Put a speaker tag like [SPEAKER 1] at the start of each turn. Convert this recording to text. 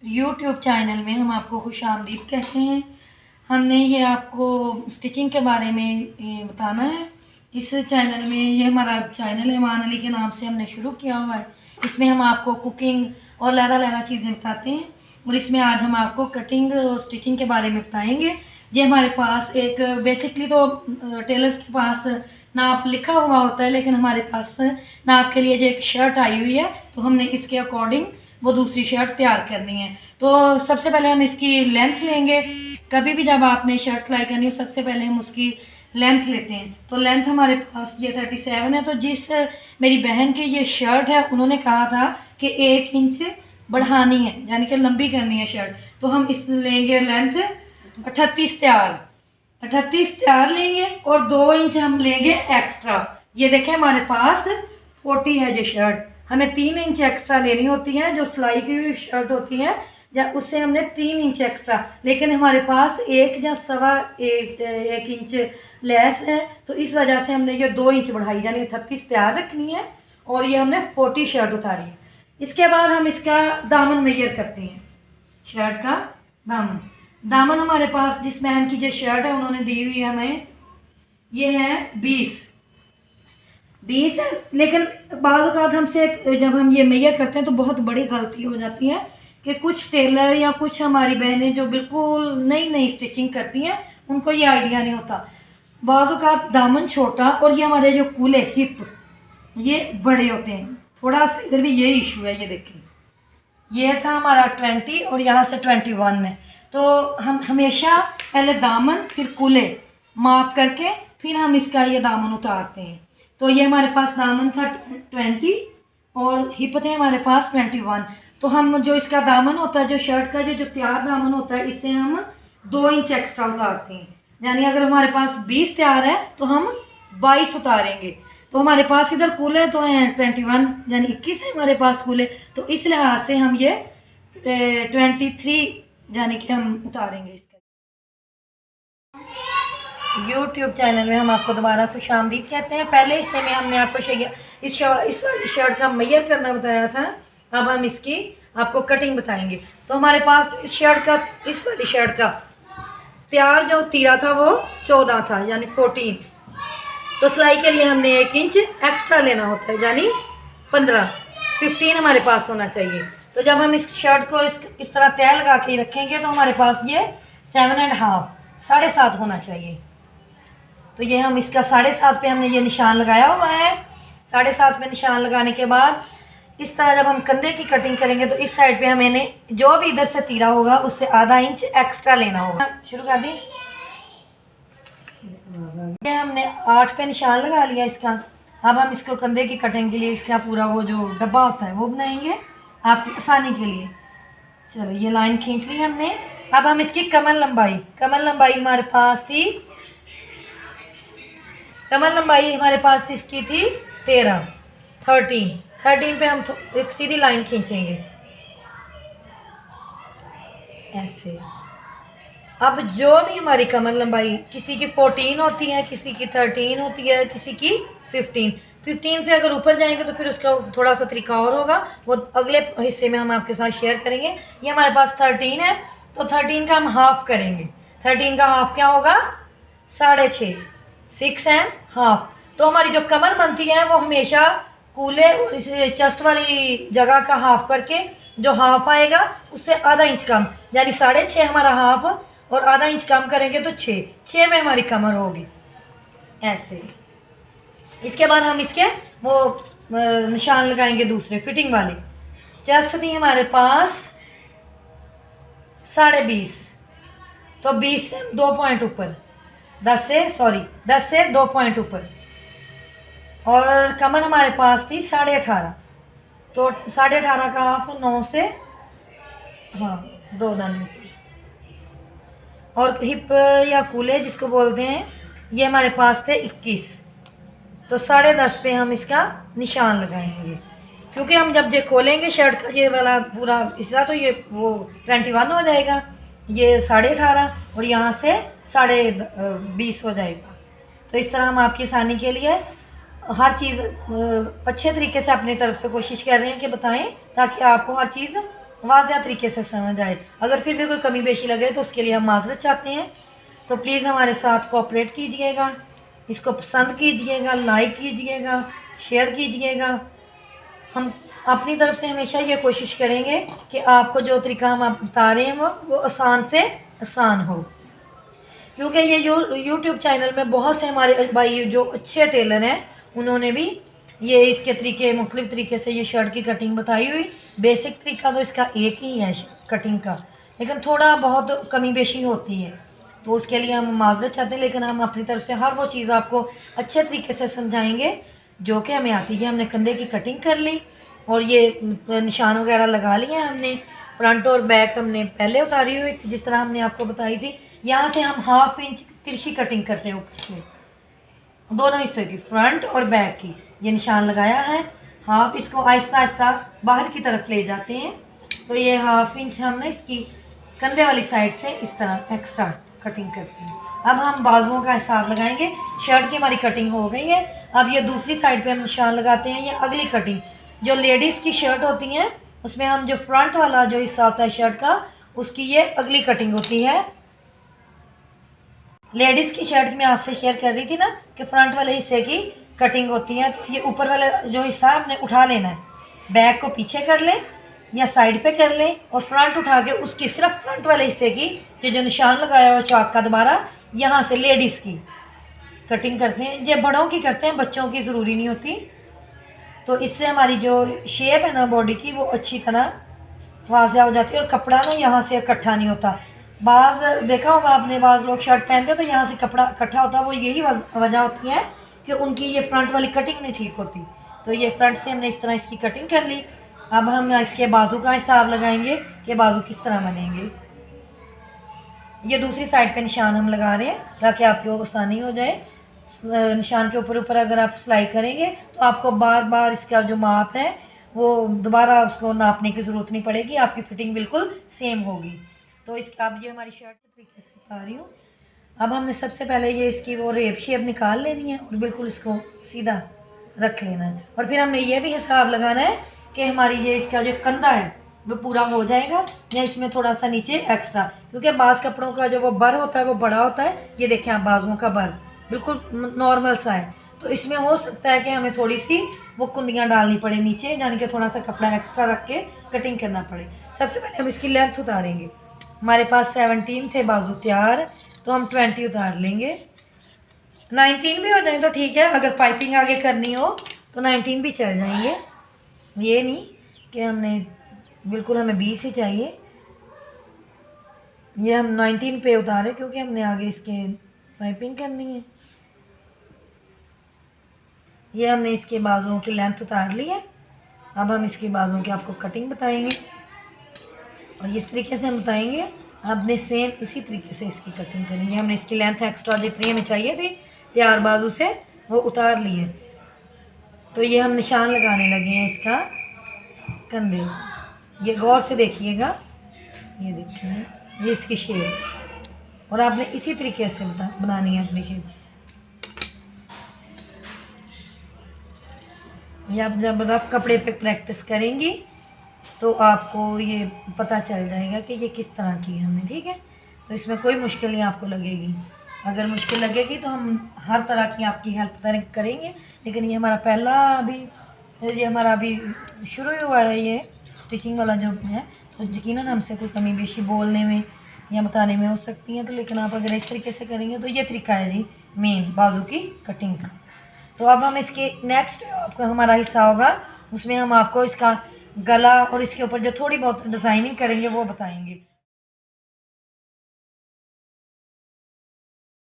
[SPEAKER 1] YouTube channel में हम आपको खुशामदीद कहते हैं। हमने ये आपको स्टिचिंग के बारे में ये बताना है। इस चैनल में ये हमारा चैनल है, ईमान अली के नाम से हमने शुरू किया हुआ है। इसमें हम आपको कुकिंग और लहदा चीज़ें बताते हैं और इसमें आज हम आपको कटिंग और स्टिचिंग के बारे में बताएंगे। ये हमारे पास एक बेसिकली तो टेलर्स के पास नाप लिखा हुआ होता है, लेकिन हमारे पास नाप के लिए जो एक शर्ट आई हुई है तो हमने इसके अकॉर्डिंग वो दूसरी शर्ट तैयार करनी है। तो सबसे पहले हम इसकी लेंथ लेंगे। कभी भी जब आपने शर्ट सिलाई करनी हो सबसे पहले हम उसकी लेंथ लेते हैं। तो लेंथ हमारे पास ये 37 है। तो जिस मेरी बहन की ये शर्ट है उन्होंने कहा था कि 1 इंच बढ़ानी है, यानी कि लंबी करनी है शर्ट। तो हम इस लेंगे लेंथ 38 तैयार लेंगे और 2 इंच हम लेंगे एक्स्ट्रा। ये देखें हमारे पास 40 है ये शर्ट, हमें 3 इंच एक्स्ट्रा लेनी होती है। जो सिलाई की हुई शर्ट होती है या उससे हमने 3 इंच एक्स्ट्रा, लेकिन हमारे पास 1 या सवा 1 इंच लेस है तो इस वजह से हमने ये 2 इंच बढ़ाई, यानी 38 तैयार रखनी है और ये हमने 40 शर्ट उतारी है। इसके बाद हम इसका दामन मेजर करते हैं। शर्ट का दामन हमारे पास जिस बहन की जो शर्ट है उन्होंने दी हुई है हमें, ये है 20 है। लेकिन बाज़ औक़ात हमसे जब हम ये मेजर करते हैं तो बहुत बड़ी गलती हो जाती है कि कुछ टेलर या कुछ हमारी बहनें जो बिल्कुल नई स्टिचिंग करती हैं उनको ये आइडिया नहीं होता। बाज़ औक़ात दामन छोटा और ये हमारे जो कूले हिप ये बड़े होते हैं। थोड़ा सा इधर भी ये इशू है। ये देखें, ये था हमारा 20 और यहाँ से 21 है। तो हम हमेशा पहले दामन फिर कूले माप करके फिर हम इसका ये दामन उतारते हैं। तो ये हमारे पास दामन था 20 और हिप थे हमारे पास 21। तो हम जो इसका दामन होता है, जो शर्ट का जो तैयार दामन होता है, इससे हम 2 इंच एक्स्ट्रा उतारते हैं। यानी अगर हमारे पास 20 तैयार है तो हम 22 उतारेंगे। तो हमारे पास इधर कूले तो हैं 21, यानी 21 है हमारे पास कूले। तो इस लिहाज से हम ये 23 यानी कि हम उतारेंगे इसका। यूट्यूब चैनल में हम आपको दोबारा खुशामदीद कहते हैं। पहले हिस्से में हमने आपको इस शर्ट का मेजर करना बताया था। अब हम इसकी आपको कटिंग बताएंगे। तो हमारे पास इस वाली शर्ट का तैयार जो तीरा था वो 14 था, यानी 14। तो सिलाई के लिए हमने 1 इंच एक्स्ट्रा लेना होता है, यानी 15 हमारे पास होना चाहिए। तो जब हम इस शर्ट को इस तरह तय लगा के रखेंगे तो हमारे पास ये 7.5 7.5 होना चाहिए। तो ये हम इसका 7.5 पे हमने ये निशान लगाया हुआ है। 7.5 पे निशान लगाने के बाद इस तरह जब हम कंधे की कटिंग करेंगे तो इस साइड पे हमें जो भी इधर से तीरा होगा उससे आधा इंच एक्स्ट्रा लेना होगा। शुरू कर दी। ये हमने 8 पे निशान लगा लिया इसका। अब हम इसको कंधे की कटिंग के लिए इसका पूरा वो जो डब्बा होता है वो बनाएंगे आपकी आसानी के लिए। चलो ये लाइन खींच ली हमने। अब हम इसकी कमर लंबाई हमारे पास थी, कमर लंबाई हमारे पास इसकी थी 13 पे हम एक सीधी लाइन खींचेंगे ऐसे। अब जो भी हमारी कमर लंबाई, किसी की 14 होती है, किसी की 13 होती है, किसी की 15 से अगर ऊपर जाएंगे तो फिर उसका थोड़ा सा तरीका और होगा, वो अगले हिस्से में हम आपके साथ शेयर करेंगे। ये हमारे पास 13 है तो 13 का हम हाफ करेंगे। 13 का हाफ क्या होगा? 6.5, 6.5। तो हमारी जो कमर बनती है वो हमेशा कूले और इस चेस्ट वाली जगह का हाफ करके जो हाफ आएगा उससे आधा इंच कम, यानी 6.5 हमारा हाफ और आधा इंच कम करेंगे तो 6 में हमारी कमर होगी ऐसे। इसके बाद हम इसके वो निशान लगाएंगे दूसरे फिटिंग वाले। चेस्ट थी हमारे पास 20.5, तो 20 से 2 पॉइंट ऊपर, 10 से 2 पॉइंट ऊपर। और कमर हमारे पास थी 18.5, तो 18.5 का हाफ 9 से 2 दाने। और हिप या कूले जिसको बोलते हैं ये हमारे पास थे 21, तो 10.5 पे हम इसका निशान लगाएंगे। क्योंकि हम जब ये खोलेंगे शर्ट का ये वाला पूरा हिस्सा तो ये वो 21 हो जाएगा, ये 18.5 और यहाँ से 20.5 हो जाएगा। तो इस तरह हम आपकी आसानी के लिए हर चीज़ अच्छे तरीके से अपनी तरफ से कोशिश कर रहे हैं कि बताएं, ताकि आपको हर चीज़ वाज़ेह तरीके से समझ आए। अगर फिर भी कोई कमी बेशी लगे तो उसके लिए हम माज़रत चाहते हैं। तो प्लीज़ हमारे साथ कोऑपरेट कीजिएगा, इसको पसंद कीजिएगा, लाइक कीजिएगा, शेयर कीजिएगा। हम अपनी तरफ से हमेशा ये कोशिश करेंगे कि आपको जो तरीका हम आप बता रहे हैं वो आसान से आसान हो, क्योंकि ये यूट्यूब चैनल में बहुत से हमारे भाई जो अच्छे टेलर हैं उन्होंने भी ये इसके तरीके मुख्तलिफ तरीके से ये शर्ट की कटिंग बताई हुई। बेसिक तरीका तो इसका एक ही है कटिंग का, लेकिन थोड़ा बहुत कमी बेशी होती है, तो उसके लिए हम माजरत चाहते हैं। लेकिन हम अपनी तरफ से हर वो चीज़ आपको अच्छे तरीके से समझाएंगे जो कि हमें आती है। हमने कंधे की कटिंग कर ली और ये निशान वगैरह लगा लिए हैं हमने। फ्रंट और बैक हमने पहले उतारी हुई थी जिस तरह हमने आपको बताई थी। यहाँ से हम 1/2 इंच तिरछी कटिंग करते हैं ऊपर से, दोनों हिस्से की, फ्रंट और बैक की। ये निशान लगाया है, हाफ इसको आहिस्ता आहिस्ता बाहर की तरफ ले जाते हैं। तो ये 1/2 इंच हमने इसकी कंधे वाली साइड से इस तरह एक्स्ट्रा कटिंग करते हैं। अब हम बाजुओं का हिसाब लगाएंगे। शर्ट की हमारी कटिंग हो गई है। अब ये दूसरी साइड पे हम निशान लगाते हैं। ये अगली कटिंग जो लेडीज़ की शर्ट होती हैं उसमें हम जो फ्रंट वाला जो हिस्सा होता है शर्ट का, उसकी ये अगली कटिंग होती है। लेडीज़ की शर्ट में आपसे शेयर कर रही थी ना कि फ्रंट वाले हिस्से की कटिंग होती है। तो ये ऊपर वाला जो हिस्सा हमने उठा लेना है, बैक को पीछे कर लें या साइड पे कर लें और फ्रंट उठा के उसकी सिर्फ फ्रंट वाले हिस्से की जो निशान लगाया हुआ चाक का दोबारा यहाँ से लेडीज़ की कटिंग करते हैं। ये बड़ों की करते हैं, बच्चों की ज़रूरी नहीं होती। तो इससे हमारी जो शेप है ना बॉडी की वो अच्छी तरह वाज़ेह हो जाती है और कपड़ा ना यहाँ से इकट्ठा नहीं होता। बाज़ देखा होगा आपने, बाज़ लोग शर्ट पहनते हो तो यहाँ से कपड़ा इकट्ठा होता है, वो यही वजह होती है कि उनकी ये फ्रंट वाली कटिंग नहीं ठीक होती। तो ये फ्रंट से हमने इस तरह इसकी कटिंग कर ली। अब हम इसके बाजू का हिसाब लगाएंगे कि बाजू किस तरह बनेंगे। ये दूसरी साइड पे निशान हम लगा रहे हैं ताकि आपको आसानी हो जाए। निशान के ऊपर ऊपर अगर आप सिलाई करेंगे तो आपको बार बार इसका जो माप है वो दोबारा उसको नापने की ज़रूरत नहीं पड़ेगी, आपकी फिटिंग बिल्कुल सेम होगी। तो इसका अब ये हमारी शर्ट के तरीके से बता रही हूँ। अब हमने सबसे पहले ये इसकी वो रेप शेप निकाल लेनी है और बिल्कुल इसको सीधा रख लेना है। और फिर हमने ये भी हिसाब लगाना है कि हमारी ये इसका जो कंधा है वो पूरा हो जाएगा या इसमें थोड़ा सा नीचे एक्स्ट्रा, क्योंकि बाज़ कपड़ों का जो वो बर होता है वो बड़ा होता है। ये देखें आप, बाजुओं का बर बिल्कुल नॉर्मल सा है, तो इसमें हो सकता है कि हमें थोड़ी सी वो कुंदियाँ डालनी पड़े नीचे, यानी कि थोड़ा सा कपड़ा एक्स्ट्रा रख के कटिंग करना पड़े। सबसे पहले हम इसकी लेंथ उतारेंगे। हमारे पास 17 थे बाजू तैयार, तो हम 20 उतार लेंगे। 19 भी हो जाए तो ठीक है, अगर पाइपिंग आगे करनी हो तो 19 भी चल जाएंगे। ये नहीं कि हमने बिल्कुल हमें 20 ही चाहिए। ये हम 19 पे उतारे क्योंकि हमने आगे इसके पाइपिंग करनी है। ये हमने इसके बाजुओं की लेंथ उतार ली है। अब हम इसके बाजुओं की आपको कटिंग बताएंगे और इस तरीके से हम बताएंगे। आपने सेम इसी तरीके से इसकी कटिंग करनी है। हमने इसकी लेंथ एक्स्ट्रा जितनी हमें चाहिए थी तैयार बाजू से वो उतार ली है। तो ये हम निशान लगाने लगे हैं इसका कंधे। ये गौर से देखिएगा, ये देखिए ये इसकी शेप, और आपने इसी तरीके से बनानी है अपनी शेप। ये आप जब रफ कपड़े पे प्रैक्टिस करेंगी तो आपको ये पता चल जाएगा कि ये किस तरह की है हमने, ठीक है। तो इसमें कोई मुश्किल नहीं आपको लगेगी। अगर मुश्किल लगेगी तो हम हर तरह की आपकी हेल्प करेंगे, लेकिन ये हमारा पहला अभी शुरू हुआ है ये स्टिचिंग वाला जो है, तो यकीनन हमसे कोई कमी बेशी बोलने में या बताने में हो सकती है। तो लेकिन आप अगर इस तरीके से करेंगे तो ये तरीका है जी मेन बाजू की कटिंग का। तो अब हम इसके नेक्स्ट आपका हमारा हिस्सा होगा, उसमें हम आपको इसका गला और इसके ऊपर जो थोड़ी बहुत डिज़ाइनिंग करेंगे वो बताएंगे।